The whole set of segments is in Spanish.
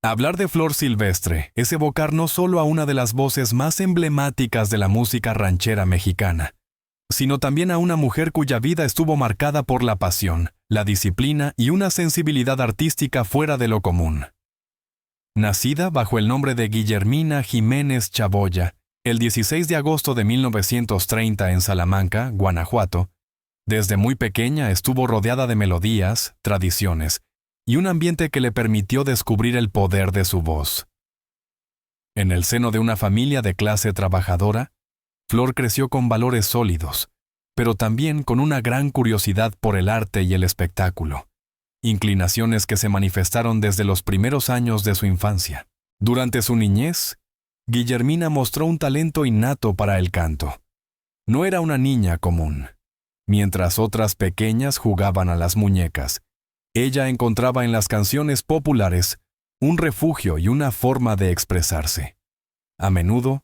Hablar de Flor Silvestre es evocar no solo a una de las voces más emblemáticas de la música ranchera mexicana, sino también a una mujer cuya vida estuvo marcada por la pasión, la disciplina y una sensibilidad artística fuera de lo común. Nacida bajo el nombre de Guillermina Jiménez Chaboya, el 16 de agosto de 1930 en Salamanca, Guanajuato, desde muy pequeña estuvo rodeada de melodías, tradiciones y un ambiente que le permitió descubrir el poder de su voz. En el seno de una familia de clase trabajadora, Flor creció con valores sólidos, pero también con una gran curiosidad por el arte y el espectáculo, inclinaciones que se manifestaron desde los primeros años de su infancia. Durante su niñez, Guillermina mostró un talento innato para el canto. No era una niña común. Mientras otras pequeñas jugaban a las muñecas, ella encontraba en las canciones populares un refugio y una forma de expresarse. A menudo,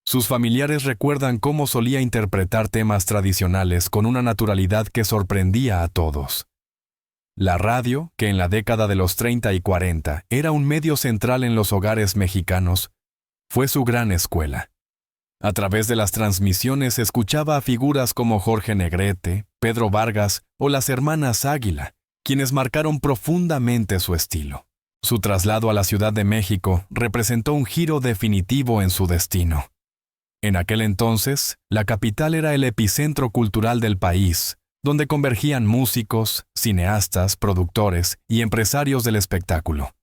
sus familiares recuerdan cómo solía interpretar temas tradicionales con una naturalidad que sorprendía a todos. La radio, que en la década de los 30 y 40 era un medio central en los hogares mexicanos, fue su gran escuela. A través de las transmisiones escuchaba a figuras como Jorge Negrete, Pedro Vargas o las hermanas Águila, quienes marcaron profundamente su estilo. Su traslado a la Ciudad de México representó un giro definitivo en su destino. En aquel entonces, la capital era el epicentro cultural del país, donde convergían músicos, cineastas, productores y empresarios del espectáculo.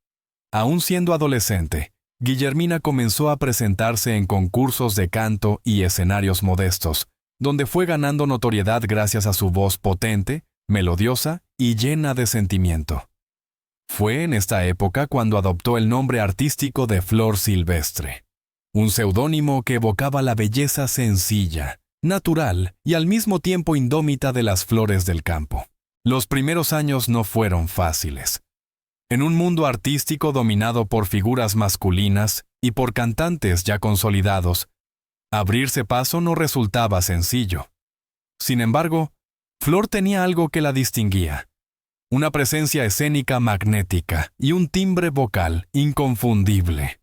Aún siendo adolescente, Guillermina comenzó a presentarse en concursos de canto y escenarios modestos, donde fue ganando notoriedad gracias a su voz potente, melodiosa y llena de sentimiento. Fue en esta época cuando adoptó el nombre artístico de Flor Silvestre, un seudónimo que evocaba la belleza sencilla, natural y al mismo tiempo indómita de las flores del campo. Los primeros años no fueron fáciles. En un mundo artístico dominado por figuras masculinas y por cantantes ya consolidados, abrirse paso no resultaba sencillo. Sin embargo, Flor tenía algo que la distinguía: una presencia escénica magnética y un timbre vocal inconfundible.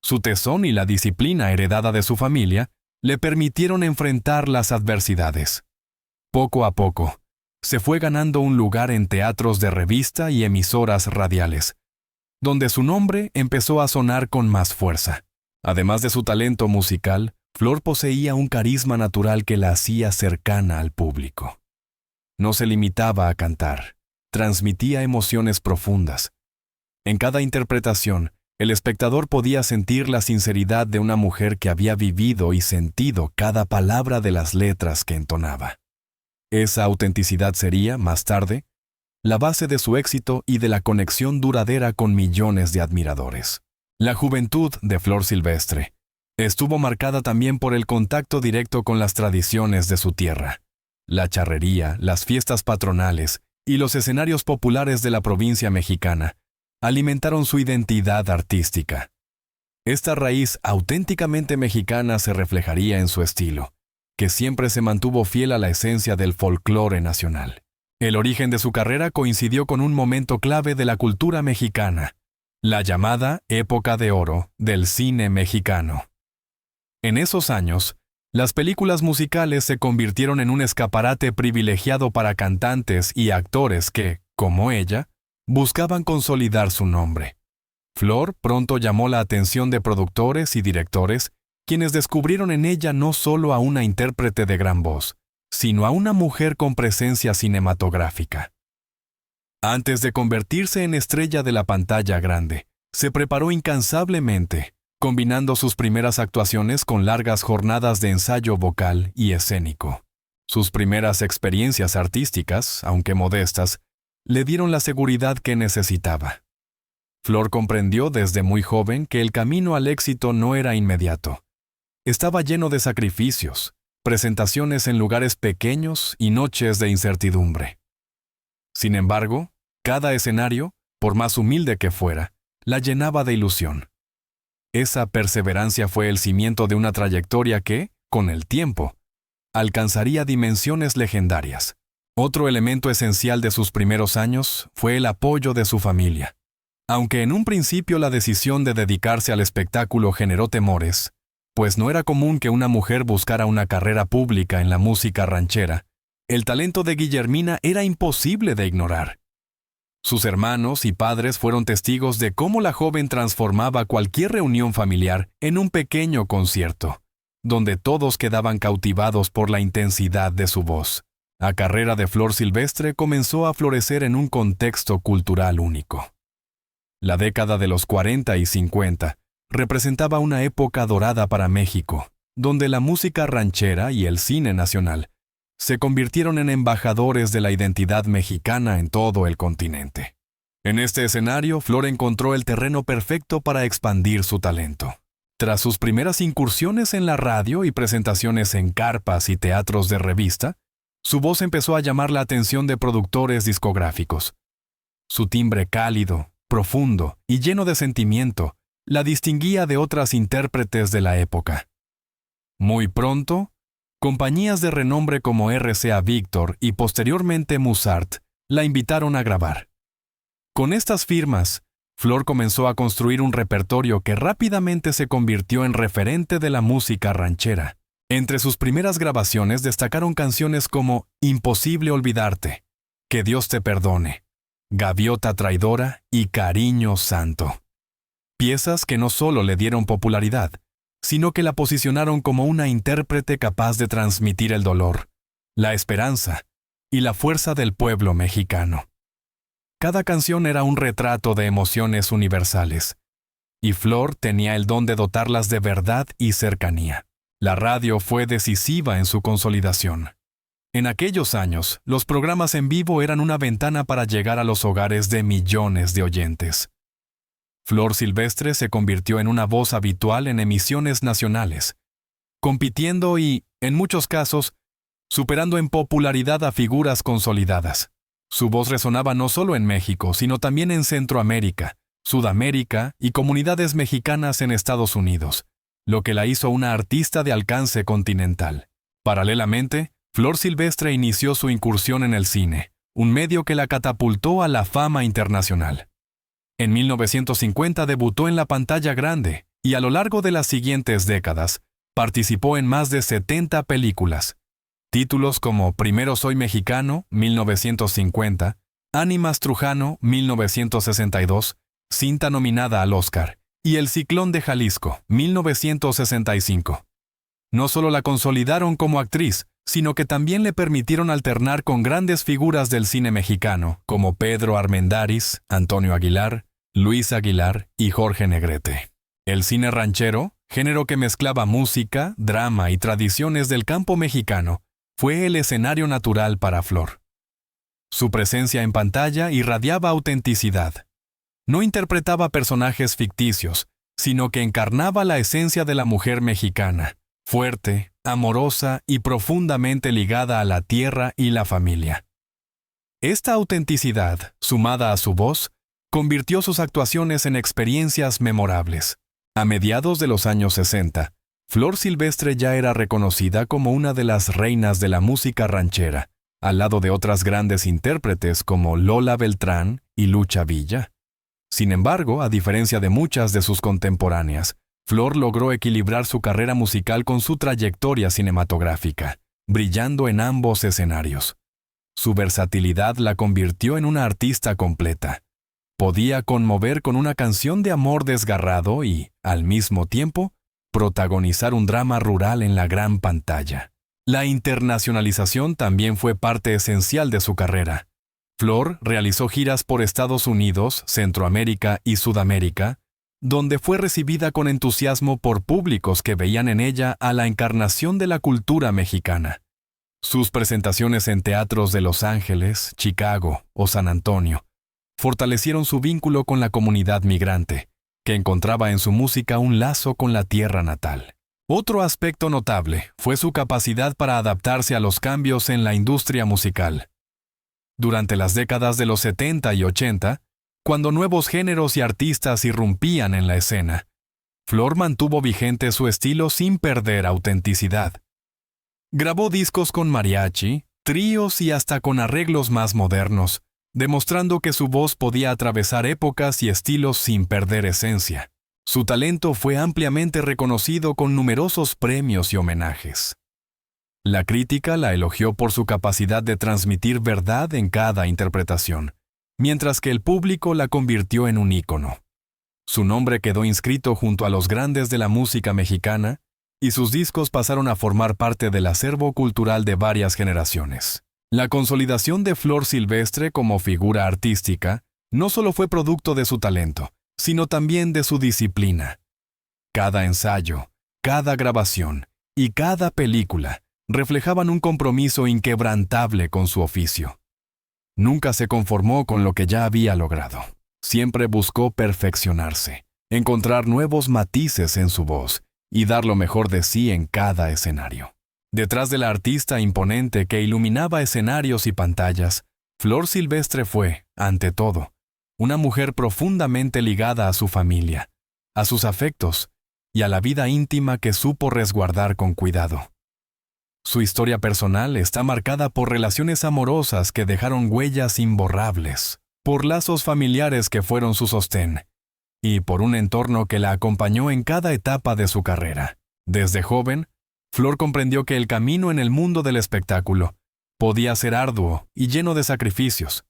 Su tesón y la disciplina heredada de su familia le permitieron enfrentar las adversidades. Poco a poco, se fue ganando un lugar en teatros de revista y emisoras radiales, donde su nombre empezó a sonar con más fuerza. Además de su talento musical, Flor poseía un carisma natural que la hacía cercana al público. No se limitaba a cantar, transmitía emociones profundas. En cada interpretación, el espectador podía sentir la sinceridad de una mujer que había vivido y sentido cada palabra de las letras que entonaba. Esa autenticidad sería, más tarde, la base de su éxito y de la conexión duradera con millones de admiradores. La juventud de Flor Silvestre estuvo marcada también por el contacto directo con las tradiciones de su tierra. La charrería, las fiestas patronales y los escenarios populares de la provincia mexicana alimentaron su identidad artística. Esta raíz auténticamente mexicana se reflejaría en su estilo, que siempre se mantuvo fiel a la esencia del folclore nacional. El origen de su carrera coincidió con un momento clave de la cultura mexicana, la llamada Época de Oro del cine mexicano. En esos años, las películas musicales se convirtieron en un escaparate privilegiado para cantantes y actores que, como ella, buscaban consolidar su nombre. Flor pronto llamó la atención de productores y directores, quienes descubrieron en ella no solo a una intérprete de gran voz, sino a una mujer con presencia cinematográfica. Antes de convertirse en estrella de la pantalla grande, se preparó incansablemente, combinando sus primeras actuaciones con largas jornadas de ensayo vocal y escénico. Sus primeras experiencias artísticas, aunque modestas, le dieron la seguridad que necesitaba. Flor comprendió desde muy joven que el camino al éxito no era inmediato. Estaba lleno de sacrificios, presentaciones en lugares pequeños y noches de incertidumbre. Sin embargo, cada escenario, por más humilde que fuera, la llenaba de ilusión. Esa perseverancia fue el cimiento de una trayectoria que, con el tiempo, alcanzaría dimensiones legendarias. Otro elemento esencial de sus primeros años fue el apoyo de su familia. Aunque en un principio la decisión de dedicarse al espectáculo generó temores, pues no era común que una mujer buscara una carrera pública en la música ranchera, el talento de Guillermina era imposible de ignorar. Sus hermanos y padres fueron testigos de cómo la joven transformaba cualquier reunión familiar en un pequeño concierto, donde todos quedaban cautivados por la intensidad de su voz. La carrera de Flor Silvestre comenzó a florecer en un contexto cultural único. La década de los 40 y 50 representaba una época dorada para México, donde la música ranchera y el cine nacional se convirtieron en embajadores de la identidad mexicana en todo el continente. En este escenario, Flor encontró el terreno perfecto para expandir su talento. Tras sus primeras incursiones en la radio y presentaciones en carpas y teatros de revista, su voz empezó a llamar la atención de productores discográficos. Su timbre cálido, profundo y lleno de sentimiento la distinguía de otras intérpretes de la época. Muy pronto, compañías de renombre como RCA Víctor y posteriormente Musart la invitaron a grabar. Con estas firmas, Flor comenzó a construir un repertorio que rápidamente se convirtió en referente de la música ranchera. Entre sus primeras grabaciones destacaron canciones como Imposible olvidarte, Que Dios te perdone, Gaviota traidora y Cariño santo. Piezas que no solo le dieron popularidad, sino que la posicionaron como una intérprete capaz de transmitir el dolor, la esperanza y la fuerza del pueblo mexicano. Cada canción era un retrato de emociones universales, y Flor tenía el don de dotarlas de verdad y cercanía. La radio fue decisiva en su consolidación. En aquellos años, los programas en vivo eran una ventana para llegar a los hogares de millones de oyentes. Flor Silvestre se convirtió en una voz habitual en emisiones nacionales, compitiendo y, en muchos casos, superando en popularidad a figuras consolidadas. Su voz resonaba no solo en México, sino también en Centroamérica, Sudamérica y comunidades mexicanas en Estados Unidos, lo que la hizo una artista de alcance continental. Paralelamente, Flor Silvestre inició su incursión en el cine, un medio que la catapultó a la fama internacional. En 1950 debutó en la pantalla grande y a lo largo de las siguientes décadas participó en más de 70 películas. Títulos como Primero soy mexicano, 1950, Ánimas Trujano, 1962, cinta nominada al Oscar, y El Ciclón de Jalisco, 1965. No solo la consolidaron como actriz, sino que también le permitieron alternar con grandes figuras del cine mexicano, como Pedro Armendáriz, Antonio Aguilar, Luis Aguilar y Jorge Negrete. El cine ranchero, género que mezclaba música, drama y tradiciones del campo mexicano, fue el escenario natural para Flor. Su presencia en pantalla irradiaba autenticidad. No interpretaba personajes ficticios, sino que encarnaba la esencia de la mujer mexicana, fuerte, amorosa y profundamente ligada a la tierra y la familia. Esta autenticidad, sumada a su voz, convirtió sus actuaciones en experiencias memorables. A mediados de los años 60, Flor Silvestre ya era reconocida como una de las reinas de la música ranchera, al lado de otras grandes intérpretes como Lola Beltrán y Lucha Villa. Sin embargo, a diferencia de muchas de sus contemporáneas, Flor logró equilibrar su carrera musical con su trayectoria cinematográfica, brillando en ambos escenarios. Su versatilidad la convirtió en una artista completa. Podía conmover con una canción de amor desgarrado y, al mismo tiempo, protagonizar un drama rural en la gran pantalla. La internacionalización también fue parte esencial de su carrera. Flor realizó giras por Estados Unidos, Centroamérica y Sudamérica, donde fue recibida con entusiasmo por públicos que veían en ella a la encarnación de la cultura mexicana. Sus presentaciones en teatros de Los Ángeles, Chicago o San Antonio fortalecieron su vínculo con la comunidad migrante, que encontraba en su música un lazo con la tierra natal. Otro aspecto notable fue su capacidad para adaptarse a los cambios en la industria musical. Durante las décadas de los 70 y 80, cuando nuevos géneros y artistas irrumpían en la escena, Flor mantuvo vigente su estilo sin perder autenticidad. Grabó discos con mariachi, tríos y hasta con arreglos más modernos, demostrando que su voz podía atravesar épocas y estilos sin perder esencia. Su talento fue ampliamente reconocido con numerosos premios y homenajes. La crítica la elogió por su capacidad de transmitir verdad en cada interpretación, mientras que el público la convirtió en un ícono. Su nombre quedó inscrito junto a los grandes de la música mexicana, y sus discos pasaron a formar parte del acervo cultural de varias generaciones. La consolidación de Flor Silvestre como figura artística no solo fue producto de su talento, sino también de su disciplina. Cada ensayo, cada grabación y cada película reflejaban un compromiso inquebrantable con su oficio. Nunca se conformó con lo que ya había logrado. Siempre buscó perfeccionarse, encontrar nuevos matices en su voz y dar lo mejor de sí en cada escenario. Detrás de la artista imponente que iluminaba escenarios y pantallas, Flor Silvestre fue, ante todo, una mujer profundamente ligada a su familia, a sus afectos y a la vida íntima que supo resguardar con cuidado. Su historia personal está marcada por relaciones amorosas que dejaron huellas imborrables, por lazos familiares que fueron su sostén, y por un entorno que la acompañó en cada etapa de su carrera. Desde joven, Flor comprendió que el camino en el mundo del espectáculo podía ser arduo y lleno de sacrificios.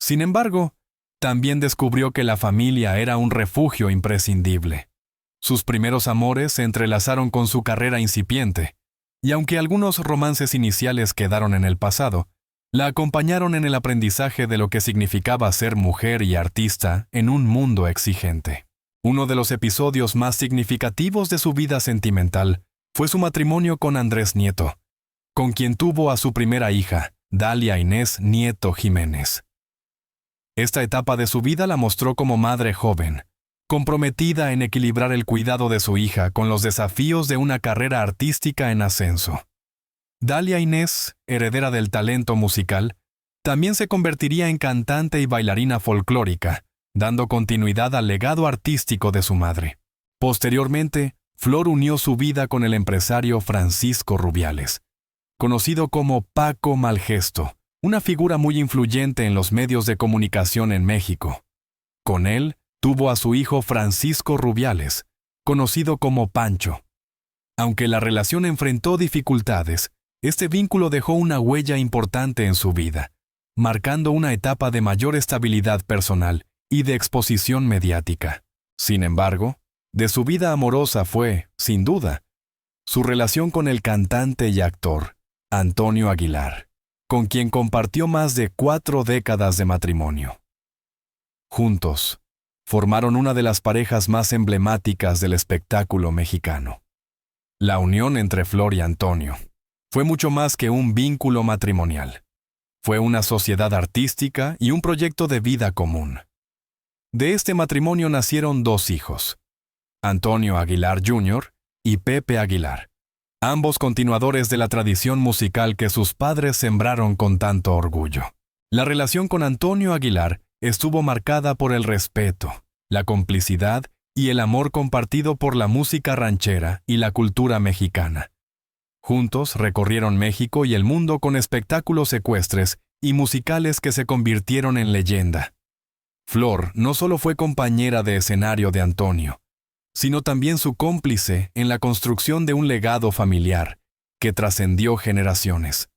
Sin embargo, también descubrió que la familia era un refugio imprescindible. Sus primeros amores se entrelazaron con su carrera incipiente, y aunque algunos romances iniciales quedaron en el pasado, la acompañaron en el aprendizaje de lo que significaba ser mujer y artista en un mundo exigente. Uno de los episodios más significativos de su vida sentimental fue su matrimonio con Andrés Nieto, con quien tuvo a su primera hija, Dalia Inés Nieto Jiménez. Esta etapa de su vida la mostró como madre joven, comprometida en equilibrar el cuidado de su hija con los desafíos de una carrera artística en ascenso. Dalia Inés, heredera del talento musical, también se convertiría en cantante y bailarina folclórica, dando continuidad al legado artístico de su madre. Posteriormente, Flor unió su vida con el empresario Francisco Rubiales, conocido como Paco Malgesto, una figura muy influyente en los medios de comunicación en México. Con él, tuvo a su hijo Francisco Rubiales, conocido como Pancho. Aunque la relación enfrentó dificultades, este vínculo dejó una huella importante en su vida, marcando una etapa de mayor estabilidad personal y de exposición mediática. Sin embargo, de su vida amorosa fue, sin duda, su relación con el cantante y actor Antonio Aguilar, con quien compartió más de 4 décadas de matrimonio. Juntos, formaron una de las parejas más emblemáticas del espectáculo mexicano. La unión entre Flor y Antonio fue mucho más que un vínculo matrimonial. Fue una sociedad artística y un proyecto de vida común. De este matrimonio nacieron 2 hijos, Antonio Aguilar Jr. y Pepe Aguilar, ambos continuadores de la tradición musical que sus padres sembraron con tanto orgullo. La relación con Antonio Aguilar estuvo marcada por el respeto, la complicidad y el amor compartido por la música ranchera y la cultura mexicana. Juntos recorrieron México y el mundo con espectáculos ecuestres y musicales que se convirtieron en leyenda. Flor no solo fue compañera de escenario de Antonio, sino también su cómplice en la construcción de un legado familiar que trascendió generaciones.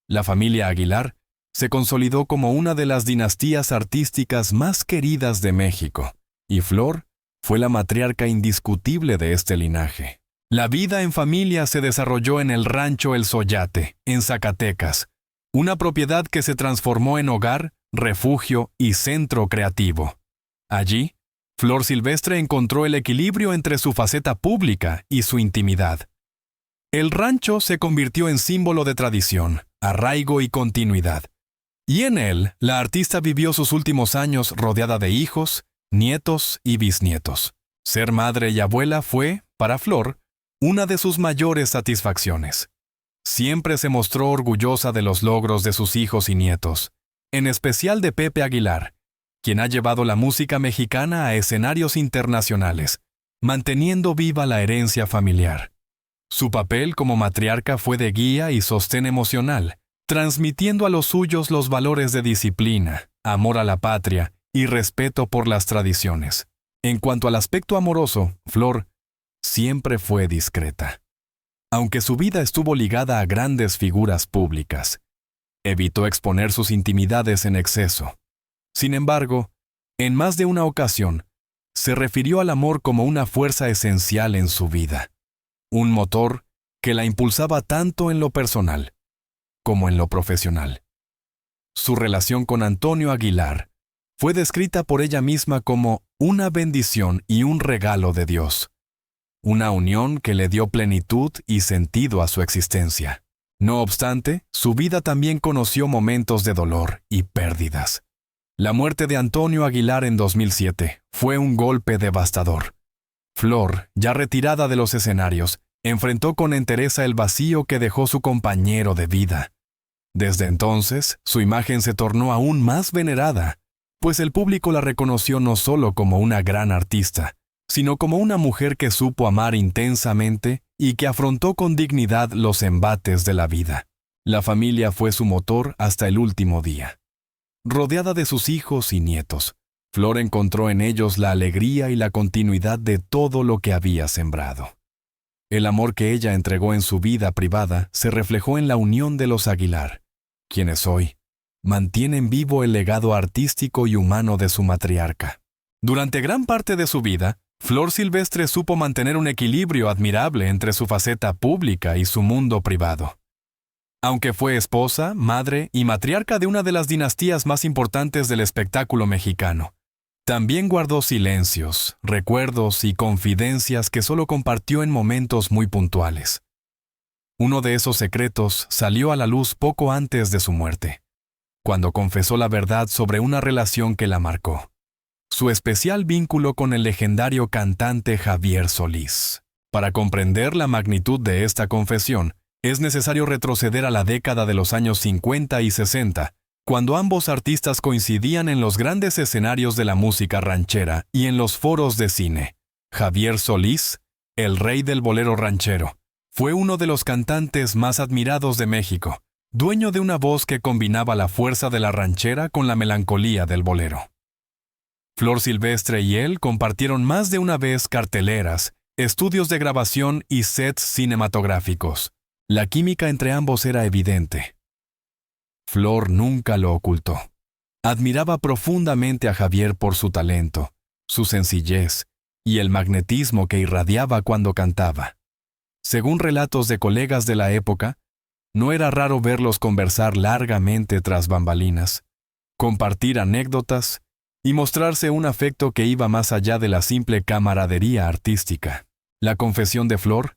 La familia Aguilar se consolidó como una de las dinastías artísticas más queridas de México, y Flor fue la matriarca indiscutible de este linaje. La vida en familia se desarrolló en el rancho El Soyate, en Zacatecas, una propiedad que se transformó en hogar, refugio y centro creativo. Allí, Flor Silvestre encontró el equilibrio entre su faceta pública y su intimidad. El rancho se convirtió en símbolo de tradición, arraigo y continuidad. Y en él, la artista vivió sus últimos años rodeada de hijos, nietos y bisnietos. Ser madre y abuela fue, para Flor, una de sus mayores satisfacciones. Siempre se mostró orgullosa de los logros de sus hijos y nietos, en especial de Pepe Aguilar, quien ha llevado la música mexicana a escenarios internacionales, manteniendo viva la herencia familiar. Su papel como matriarca fue de guía y sostén emocional, transmitiendo a los suyos los valores de disciplina, amor a la patria y respeto por las tradiciones. En cuanto al aspecto amoroso, Flor siempre fue discreta. Aunque su vida estuvo ligada a grandes figuras públicas, evitó exponer sus intimidades en exceso. Sin embargo, en más de una ocasión, se refirió al amor como una fuerza esencial en su vida, un motor que la impulsaba tanto en lo personal como en lo profesional. Su relación con Antonio Aguilar fue descrita por ella misma como una bendición y un regalo de Dios, una unión que le dio plenitud y sentido a su existencia. No obstante, su vida también conoció momentos de dolor y pérdidas. La muerte de Antonio Aguilar en 2007 fue un golpe devastador. Flor, ya retirada de los escenarios, enfrentó con entereza el vacío que dejó su compañero de vida. Desde entonces, su imagen se tornó aún más venerada, pues el público la reconoció no solo como una gran artista, sino como una mujer que supo amar intensamente y que afrontó con dignidad los embates de la vida. La familia fue su motor hasta el último día. Rodeada de sus hijos y nietos, Flor encontró en ellos la alegría y la continuidad de todo lo que había sembrado. El amor que ella entregó en su vida privada se reflejó en la unión de los Aguilar, quienes hoy mantienen vivo el legado artístico y humano de su matriarca. Durante gran parte de su vida, Flor Silvestre supo mantener un equilibrio admirable entre su faceta pública y su mundo privado. Aunque fue esposa, madre y matriarca de una de las dinastías más importantes del espectáculo mexicano, también guardó silencios, recuerdos y confidencias que solo compartió en momentos muy puntuales. Uno de esos secretos salió a la luz poco antes de su muerte, cuando confesó la verdad sobre una relación que la marcó: su especial vínculo con el legendario cantante Javier Solís. Para comprender la magnitud de esta confesión, es necesario retroceder a la década de los años 50 y 60, cuando ambos artistas coincidían en los grandes escenarios de la música ranchera y en los foros de cine. Javier Solís, el rey del bolero ranchero, fue uno de los cantantes más admirados de México, dueño de una voz que combinaba la fuerza de la ranchera con la melancolía del bolero. Flor Silvestre y él compartieron más de una vez carteleras, estudios de grabación y sets cinematográficos. La química entre ambos era evidente. Flor nunca lo ocultó. Admiraba profundamente a Javier por su talento, su sencillez y el magnetismo que irradiaba cuando cantaba. Según relatos de colegas de la época, no era raro verlos conversar largamente tras bambalinas, compartir anécdotas y mostrarse un afecto que iba más allá de la simple camaradería artística. La confesión de Flor,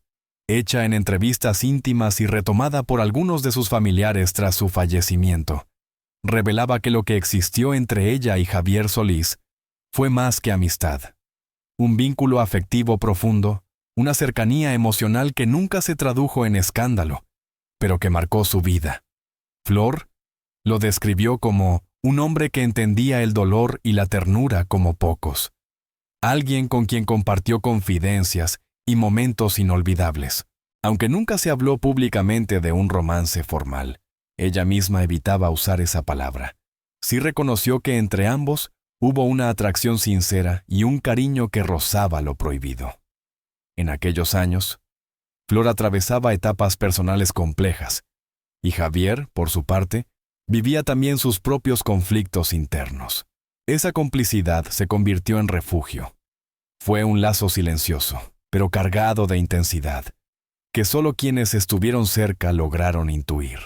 hecha en entrevistas íntimas y retomada por algunos de sus familiares tras su fallecimiento, revelaba que lo que existió entre ella y Javier Solís fue más que amistad. Un vínculo afectivo profundo, una cercanía emocional que nunca se tradujo en escándalo, pero que marcó su vida. Flor lo describió como un hombre que entendía el dolor y la ternura como pocos. Alguien con quien compartió confidencias y momentos inolvidables. Aunque nunca se habló públicamente de un romance formal, ella misma evitaba usar esa palabra. Sí reconoció que entre ambos hubo una atracción sincera y un cariño que rozaba lo prohibido. En aquellos años, Flor atravesaba etapas personales complejas, y Javier, por su parte, vivía también sus propios conflictos internos. Esa complicidad se convirtió en refugio. Fue un lazo silencioso, pero cargado de intensidad, que solo quienes estuvieron cerca lograron intuir.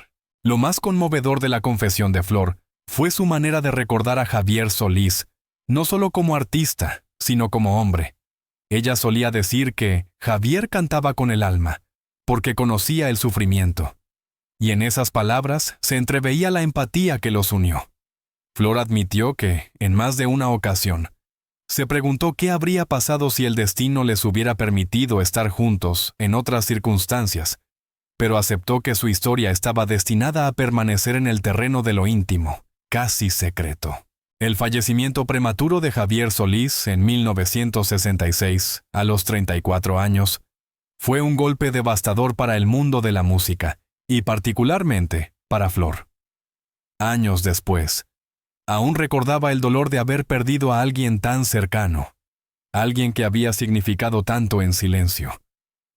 Lo más conmovedor de la confesión de Flor fue su manera de recordar a Javier Solís, no solo como artista, sino como hombre. Ella solía decir que Javier cantaba con el alma, porque conocía el sufrimiento, y en esas palabras se entreveía la empatía que los unió. Flor admitió que, en más de una ocasión, se preguntó qué habría pasado si el destino les hubiera permitido estar juntos en otras circunstancias, pero aceptó que su historia estaba destinada a permanecer en el terreno de lo íntimo, casi secreto. El fallecimiento prematuro de Javier Solís en 1966, a los 34 años, fue un golpe devastador para el mundo de la música, y particularmente para Flor. Años después, Aún recordaba el dolor de haber perdido a alguien tan cercano, alguien que había significado tanto en silencio.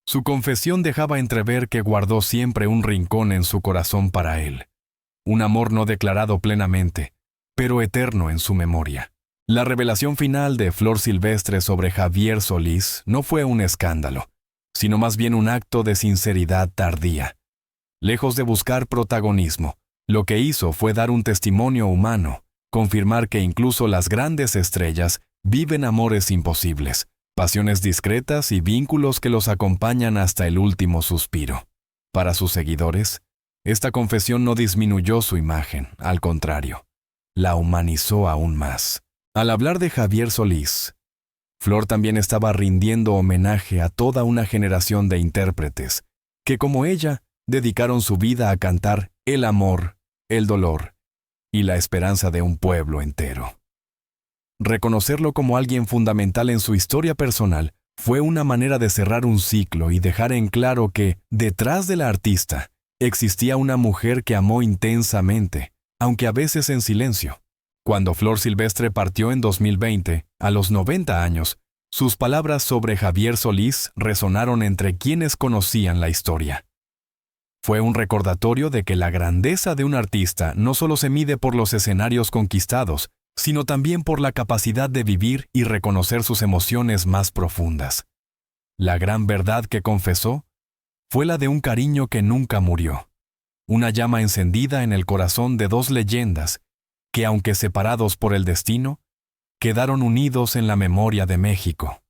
Su confesión dejaba entrever que guardó siempre un rincón en su corazón para él, un amor no declarado plenamente, pero eterno en su memoria. La revelación final de Flor Silvestre sobre Javier Solís no fue un escándalo, sino más bien un acto de sinceridad tardía. Lejos de buscar protagonismo, lo que hizo fue dar un testimonio humano, confirmar que incluso las grandes estrellas viven amores imposibles, pasiones discretas y vínculos que los acompañan hasta el último suspiro. Para sus seguidores, esta confesión no disminuyó su imagen, al contrario, la humanizó aún más. Al hablar de Javier Solís, Flor también estaba rindiendo homenaje a toda una generación de intérpretes que, como ella, dedicaron su vida a cantar el amor, el dolor y la esperanza de un pueblo entero. Reconocerlo como alguien fundamental en su historia personal fue una manera de cerrar un ciclo y dejar en claro que, detrás de la artista, existía una mujer que amó intensamente, aunque a veces en silencio. Cuando Flor Silvestre partió en 2020, a los 90 años, sus palabras sobre Javier Solís resonaron entre quienes conocían la historia. Fue un recordatorio de que la grandeza de un artista no solo se mide por los escenarios conquistados, sino también por la capacidad de vivir y reconocer sus emociones más profundas. La gran verdad que confesó fue la de un cariño que nunca murió, una llama encendida en el corazón de dos leyendas que, aunque separados por el destino, quedaron unidos en la memoria de México.